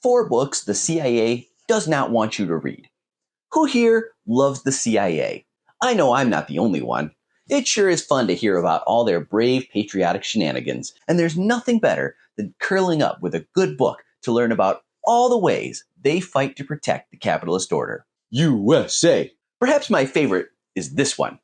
4 books the CIA does not want you to read. Who here loves the CIA? I know I'm not the only one. It sure is fun to hear about all their brave, patriotic shenanigans, and there's nothing better than curling up with a good book to learn about all the ways they fight to protect the capitalist order. USA! Perhaps my favorite is this one,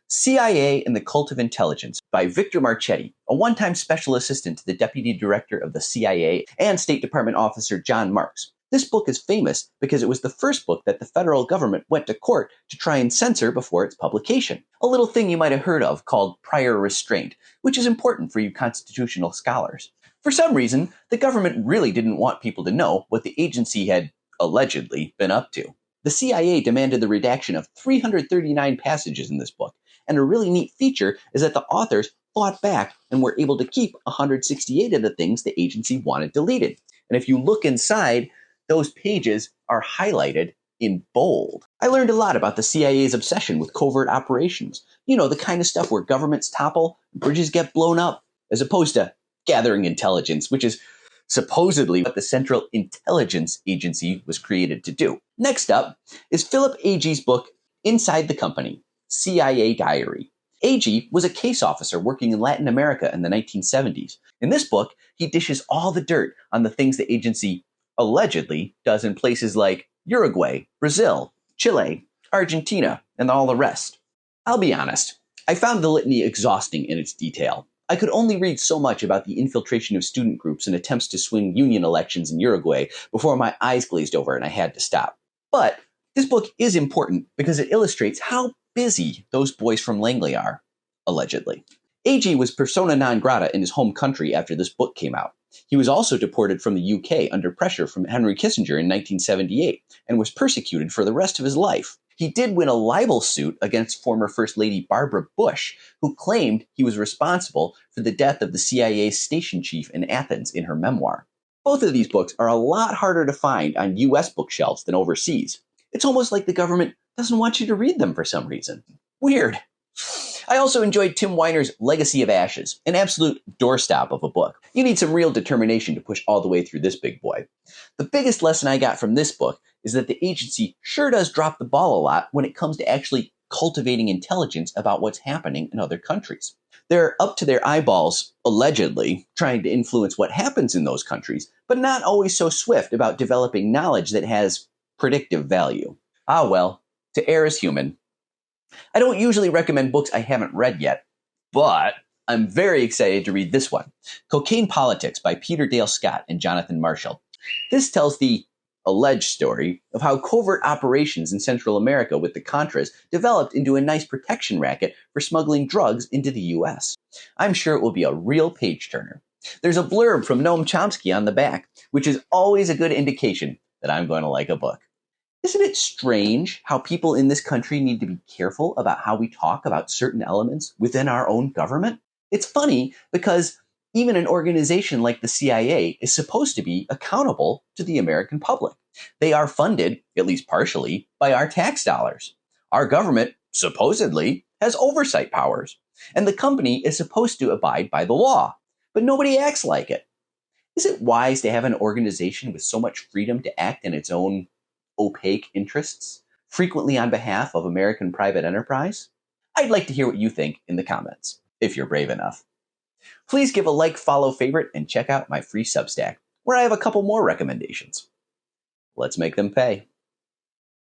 CIA and the Cult of Intelligence by Victor Marchetti, a one-time special assistant to the Deputy Director of the CIA and State Department officer John Marks. This book is famous because it was the first book that the federal government went to court to try and censor before its publication. A little thing you might have heard of called prior restraint, which is important for you constitutional scholars. For some reason, the government really didn't want people to know what the agency had allegedly been up to. The CIA demanded the redaction of 339 passages in this book, and a really neat feature is that the authors fought back and were able to keep 168 of the things the agency wanted deleted. And if you look inside, those pages are highlighted in bold. I learned a lot about the CIA's obsession with covert operations. You know, the kind of stuff where governments topple, bridges get blown up, as opposed to gathering intelligence, which is supposedly what the Central Intelligence Agency was created to do. Next up is Philip Agee's book, Inside the Company, CIA Diary. Agee was a case officer working in Latin America in the 1970s. In this book, he dishes all the dirt on the things the agency allegedly does in places like Uruguay, Brazil, Chile, Argentina, and all the rest. I'll be honest, I found the litany exhausting in its detail. I could only read so much about the infiltration of student groups and attempts to swing union elections in Uruguay before my eyes glazed over and I had to stop. But this book is important because it illustrates how busy those boys from Langley are, allegedly. Agee was persona non grata in his home country after this book came out. He was also deported from the UK under pressure from Henry Kissinger in 1978 and was persecuted for the rest of his life. He did win a libel suit against former First Lady Barbara Bush, who claimed he was responsible for the death of the CIA's station chief in Athens in her memoir. Both of these books are a lot harder to find on US bookshelves than overseas. It's almost like the government doesn't want you to read them for some reason. Weird. I also enjoyed Tim Weiner's Legacy of Ashes, an absolute doorstop of a book. You need some real determination to push all the way through this big boy. The biggest lesson I got from this book is that the agency sure does drop the ball a lot when it comes to actually cultivating intelligence about what's happening in other countries. They're up to their eyeballs, allegedly, trying to influence what happens in those countries, but not always so swift about developing knowledge that has predictive value. Ah well, to err is human. I don't usually recommend books I haven't read yet, but I'm very excited to read this one, Cocaine Politics by Peter Dale Scott and Jonathan Marshall. This tells the alleged story of how covert operations in Central America with the Contras developed into a nice protection racket for smuggling drugs into the US. I'm sure it will be a real page-turner. There's a blurb from Noam Chomsky on the back, which is always a good indication that I'm going to like a book. Isn't it strange how people in this country need to be careful about how we talk about certain elements within our own government? It's funny because even an organization like the CIA is supposed to be accountable to the American public. They are funded, at least partially, by our tax dollars. Our government, supposedly, has oversight powers, and the company is supposed to abide by the law, but nobody acts like it. Is it wise to have an organization with so much freedom to act in its own opaque interests, frequently on behalf of American private enterprise? I'd like to hear what you think in the comments, if you're brave enough. Please give a like, follow, favorite, and check out my free Substack, where I have a couple more recommendations. Let's make them pay.